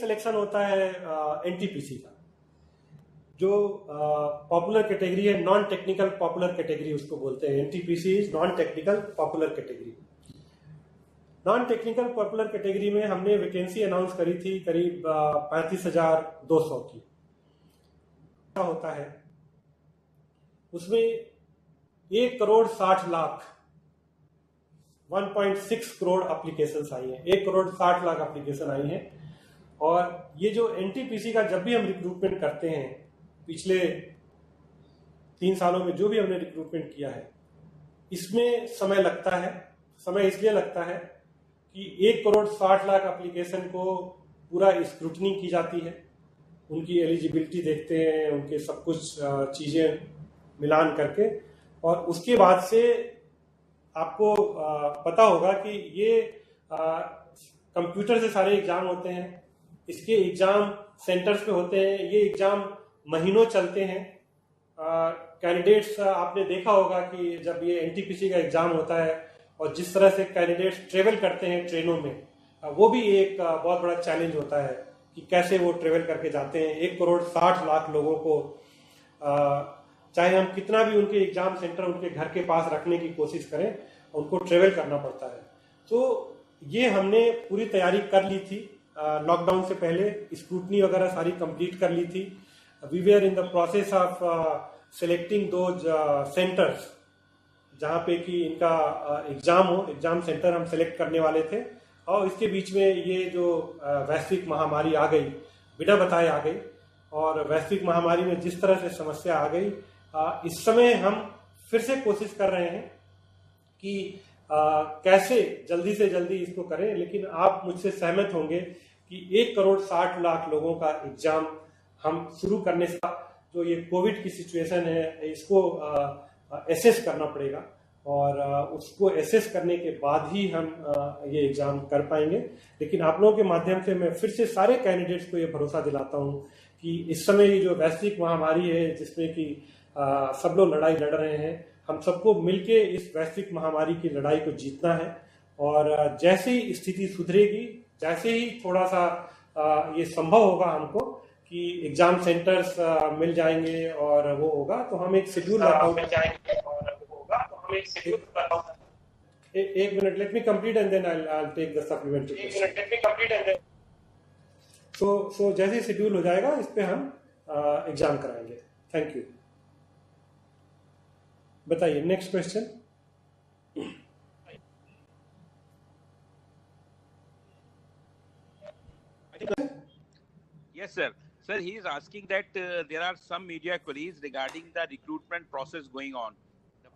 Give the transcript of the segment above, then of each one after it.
Selection होता है NTPC का, जो पॉपुलर कैटेगरी है, नॉन टेक्निकल पॉपुलर कैटेगरी उसको बोलते हैं। NTPC is non technical popular category. Non technical popular category में हमने वैकेंसी अनाउंस करी थी करीब 35,200 की। क्या होता है उसमें 1,60,00,000 1.6 करोड़ एप्लीकेशंस आई हैं, 1,60,00,000 एप्लीकेशन आई हैं। और ये जो एनटीपीसी का जब भी हम रिक्रूटमेंट करते हैं, पिछले 3 सालों में जो भी हमने रिक्रूटमेंट किया है, इसमें समय लगता है। समय इसलिए लगता है कि 1,60,00,000 एप्लीकेशन को पूरा स्क्रूटनी की जाती है, उनकी एलिजिबिलिटी देखते हैं, उनके सब कुछ चीज़ें मिलान करके, और उसके बाद से आपको पता होगा कि ये कंप्यूटर से सारे एग्जाम होते हैं, इसके एग्जाम सेंटर्स पे होते हैं, ये एग्जाम महीनों चलते हैं। कैंडिडेट्स आपने देखा होगा कि जब ये एनटीपीसी का एग्जाम होता है और जिस तरह से कैंडिडेट्स ट्रेवल करते हैं ट्रेनों में, वो भी एक बहुत बड़ा चैलेंज होता है कि कैसे वो ट्रेवल करके जाते हैं। 1,60,00,000 लोगों को चाहे हम कितना भी उनके एग्जाम सेंटर उनके घर के पास रखने की कोशिश करें, उनको ट्रेवल करना पड़ता है। तो ये हमने पूरी तैयारी कर ली थी लॉकडाउन से पहले, स्क्रूटनी वगैरह सारी कंप्लीट कर ली थी। We were in the process of selecting those centres जहाँ पे कि इनका एग्जाम हो, एग्जाम सेंटर हम सेलेक्ट करने वाले थे। और इसके बीच में ये जो वैश्विक महामारी आ गई, बिना बताए आ गई, और वैश्विक महामारी में जिस तरह से समस्या आ गई, इस समय हम फिर से कोशिश कर रहे हैं कि कैसे जल्दी से जल्दी इसको करें। लेकिन आप मुझसे सहमत होंगे कि 1,60,00,000 लोगों का एग्जाम हम शुरू करने से जो ये कोविड की सिचुएशन है, इसको एसेस करना पड़ेगा, और उसको एसेस करने के बाद ही हम ये एग्जाम कर पाएंगे। लेकिन आप लोगों के माध्यम से मैं फिर से सारे कैंडिडेट्स को ये भरोसा दिलाता हूँ कि इस समय ये जो वैश्विक महामारी है, जिसमें कि सब लोग लड़ाई लड़ रहे हैं, हम सबको मिलके इस वैश्विक महामारी की लड़ाई को जीतना है। और जैसे ही स्थिति सुधरेगी, जैसे ही थोड़ा सा ये संभव होगा हमको कि एग्जाम सेंटर्स मिल जाएंगे और वो होगा, तो हम एक शेड्यूल एक minute, let me complete and then I take the supplementary question. So जैसे ही शेड्यूल हो जाएगा, इस पे हम एग्जाम कराएंगे। Thank you. बताइए next question. Yes, sir. Sir, he is asking that there are some media queries regarding the recruitment process going on.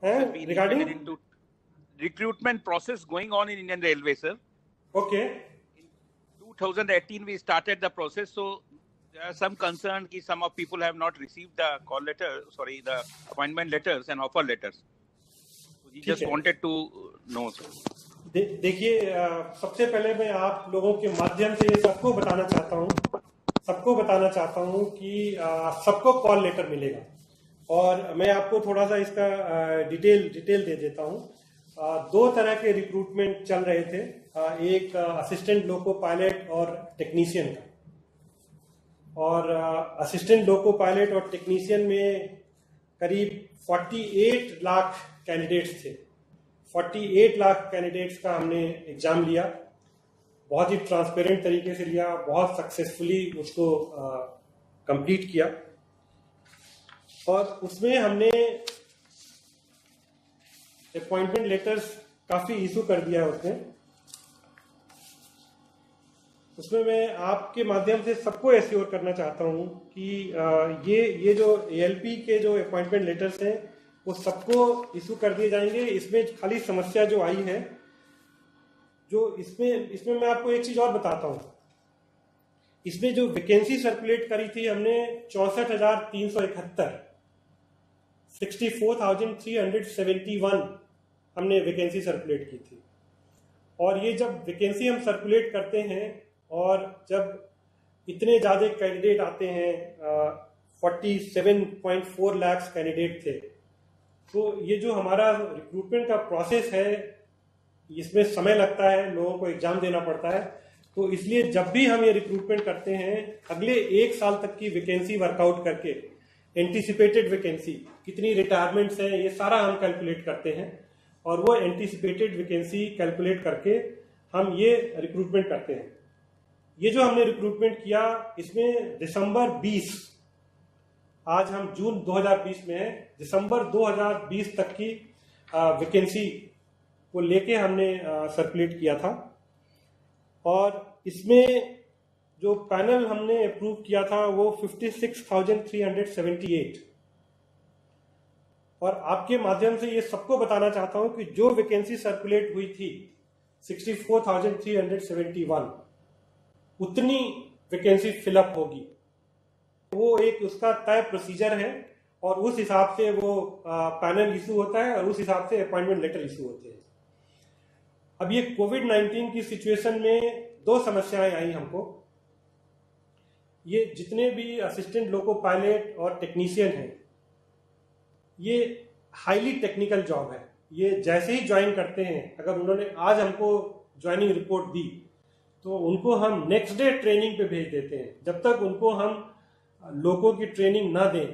Regarding into recruitment process going on in Indian Railways, sir. Okay. In 2018, we started the process, so there are some concern that some of people have not received the the appointment letters and offer letters. So he just wanted to know, sir. देखिए, सबसे पहले मैं आप लोगों के माध्यम से ये सबको बताना चाहता हूँ कि सबको कॉल लेटर मिलेगा। और मैं आपको थोड़ा सा इसका डिटेल दे देता हूँ। 2 तरह के रिक्रूटमेंट चल रहे थे, एक असिस्टेंट लोको पायलट और टेक्नीशियन का। और असिस्टेंट लोको पायलट और टेक्नीशियन में करीब 48 लाख कैंडिडेट्स थे। 48 लाख कैंडिडेट्स का हमने एग्जाम लिया, बहुत ही ट्रांसपेरेंट तरीके से लिया, बहुत सक्सेसफुली उसको कंप्लीट किया। और उसमें हमने अपॉइंटमेंट लेटर्स काफी इशू कर दिया है। उसमें मैं आपके माध्यम से सबको एश्योर करना चाहता हूं कि ये जो एएलपी के जो अपॉइंटमेंट लेटर्स हैं, वो सबको इशू कर दिए जाएंगे। इसमें खाली समस्या जो आई है, जो इसमें मैं आपको एक चीज और बताता हूं। इसमें जो वैकेंसी सर्कुलेट करी थी हमने 64,371, 64,371 हमने वैकेंसी सर्कुलेट की थी। और ये जब वैकेंसी हम सर्कुलेट करते हैं और जब इतने ज्यादा कैंडिडेट आते हैं, 47.4 लाख कैंडिडेट थे, तो ये जो हमारा रिक्रूटमेंट का प्रोसेस है, इसमें समय लगता है, लोगों को एग्जाम देना पड़ता है। तो इसलिए जब भी हम ये रिक्रूटमेंट करते हैं, अगले 1 साल तक की वैकेंसी वर्कआउट करके, एंटीसिपेटेड वैकेंसी, कितनी रिटायरमेंट्स हैं, ये सारा हम कैलकुलेट करते हैं और वो एंटीसिपेटेड वैकेंसी कैलकुलेट करके हम ये रिक्रूटमेंट करते हैं। ये जो हमने रिक्रूटमेंट किया, इसमें दिसंबर 20, आज हम जून 2020 में है, दिसंबर 2020 तक की वैकेंसी को लेके हमने सर्कुलेट किया था। और इसमें जो पैनल हमने अप्रूव किया था वो 56,378। और आपके माध्यम से ये सबको बताना चाहता हूं कि जो वैकेंसी सर्कुलेट हुई थी 64,371, उतनी वैकेंसी फिलअप होगी। वो एक उसका तय प्रोसीजर है और उस हिसाब से वो पैनल इशू होता है और उस हिसाब से अपॉइंटमेंट लेटर इशू होते हैं। अब ये कोविड-19 की सिचुएशन में 2 समस्याएं आई हमको। ये जितने भी असिस्टेंट लोको पायलट और टेक्नीशियन हैं, ये हाईली टेक्निकल जॉब है। ये जैसे ही ज्वाइन करते हैं, अगर उन्होंने आज हमको ज्वाइनिंग रिपोर्ट दी तो उनको हम नेक्स्ट डे ट्रेनिंग पे भेज देते हैं। जब तक उनको हम लोगों की ट्रेनिंग ना दें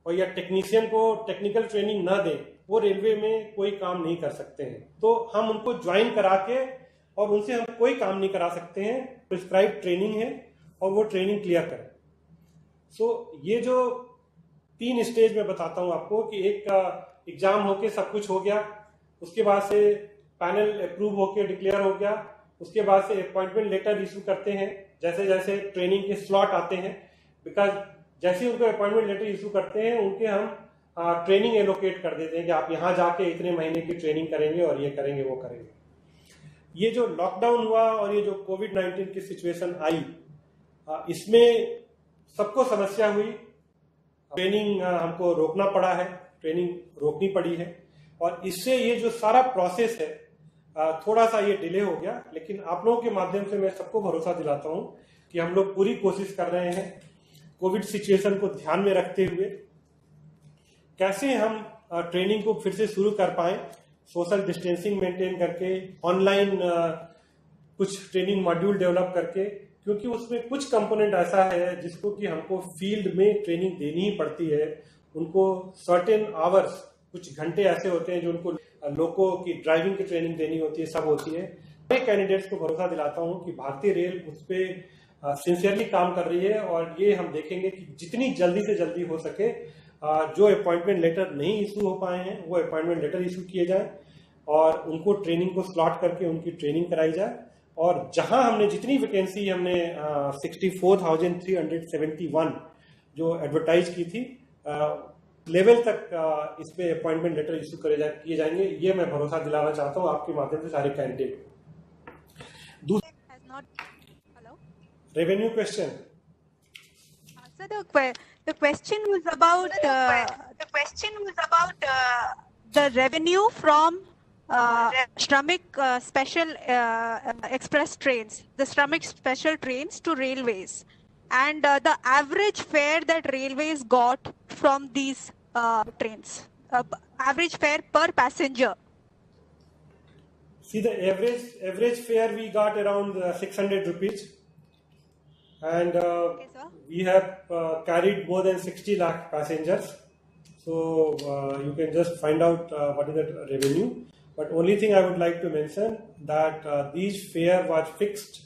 और या टेक्नीशियन को टेक्निकल ट्रेनिंग ना दें, वो रेलवे में कोई काम नहीं कर सकते हैं। तो हम उनको ज्वाइन करा के और उनसे हम कोई काम नहीं करा सकते हैं। प्रिस्क्राइब ट्रेनिंग है और वो ट्रेनिंग क्लियर करें। सो ये जो 3 स्टेज में बताता हूं आपको कि एक एग्जाम होके सब कुछ हो गया, उसके बाद से पैनल अप्रूव होके डिक्लेयर हो गया, उसके बाद से अपॉइंटमेंट लेटर इशू करते हैं जैसे जैसे ट्रेनिंग के स्लॉट आते हैं। बिकॉज जैसे उनको अपॉइंटमेंट लेटर इशू करते हैं, उनके हम ट्रेनिंग एलोकेट कर देते हैं कि आप यहाँ जाके इतने महीने की ट्रेनिंग करेंगे और ये करेंगे वो करेंगे। ये जो लॉकडाउन हुआ और ये जो कोविड-19 की सिचुएशन आई, इसमें सबको समस्या हुई। ट्रेनिंग हमको रोकना पड़ा है, ट्रेनिंग रोकनी पड़ी है और इससे ये जो सारा प्रोसेस है थोड़ा सा ये डिले हो गया। लेकिन आप लोगों के माध्यम से मैं सबको भरोसा दिलाता हूं कि हम लोग पूरी कोशिश कर रहे हैं कोविड सिचुएशन को ध्यान में रखते हुए कैसे हम ट्रेनिंग को फिर से शुरू कर पाए, सोशल डिस्टेंसिंग मेंटेन करके, ऑनलाइन कुछ ट्रेनिंग मॉड्यूल डेवलप करके, क्योंकि उसमें कुछ कंपोनेंट ऐसा है जिसको कि हमको फील्ड में ट्रेनिंग देनी ही पड़ती है। उनको सर्टेन आवर्स, कुछ घंटे ऐसे होते हैं जो उनको लोगों की ड्राइविंग की ट्रेनिंग देनी होती है, सब होती है। मैं कैंडिडेट्स को भरोसा दिलाता हूं कि भारतीय रेल उस पर सिंसियरली काम कर रही है और ये हम देखेंगे कि जितनी जल्दी से जल्दी हो सके जो अपॉइंटमेंट लेटर नहीं इशू हो पाए हैं वो अपॉइंटमेंट लेटर इशू किए जाए और उनको ट्रेनिंग को स्लॉट करके उनकी ट्रेनिंग कराई जाए। और जहां हमने जितनी वैकेंसी हमने 64,371 जो एडवर्टाइज की थी, लेवल तक इस पे अपॉइंटमेंट लेटर इशू किए जाएंगे। ये मैं भरोसा दिलाना चाहता हूँ आपके माध्यम से सारे candidate. Revenue question. So the question was about the revenue from Shramik special express trains, the Shramik special trains to railways, and the average fare that railways got from these trains, average fare per passenger. See, the average fare we got around 600 rupees. And Okay, sir. we have carried more than 60 lakh passengers. So you can just find out what is the revenue. But only thing I would like to mention that these fare was fixed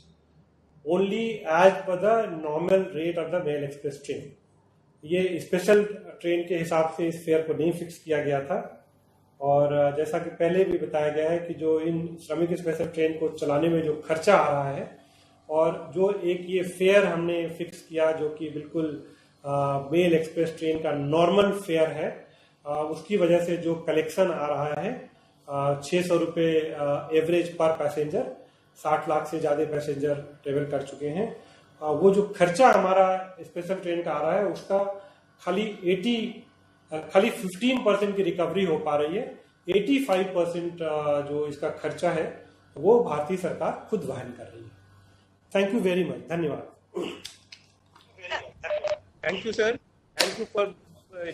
only as per the normal rate of the Mail Express train. ये special train के हिसाब से इस fair को नहीं fix किया गया था। और जैसा कि पहले भी बताया गया है कि जो इन श्रमिक स्पेशल ट्रेन को चलाने में जो खर्चा आ रहा है और जो एक ये फेयर हमने फिक्स किया जो कि बिल्कुल मेल एक्सप्रेस ट्रेन का नॉर्मल फेयर है, उसकी वजह से जो कलेक्शन आ रहा है 600 रुपये एवरेज पर पैसेंजर, 60 लाख से ज़्यादा पैसेंजर ट्रेवल कर चुके हैं। वो जो खर्चा हमारा स्पेशल ट्रेन का आ रहा है उसका खाली 15% की रिकवरी हो पा रही है। 85% जो इसका खर्चा है वो भारतीय सरकार खुद वहन कर रही है। थैंक यू वेरी मच, धन्यवाद। Thank you, sir. Thank you for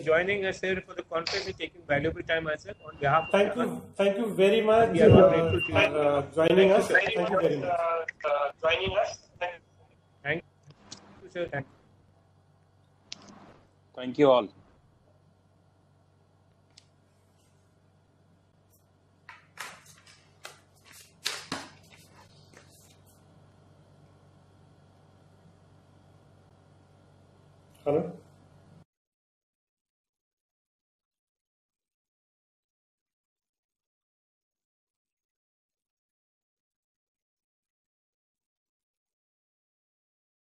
joining us here for the conference and taking valuable time as well on behalf of Thank you very much We are grateful to you. for joining us. Thank Thank you very much. Joining us. Thank you, sir. Thank you. Thank you all. Hello.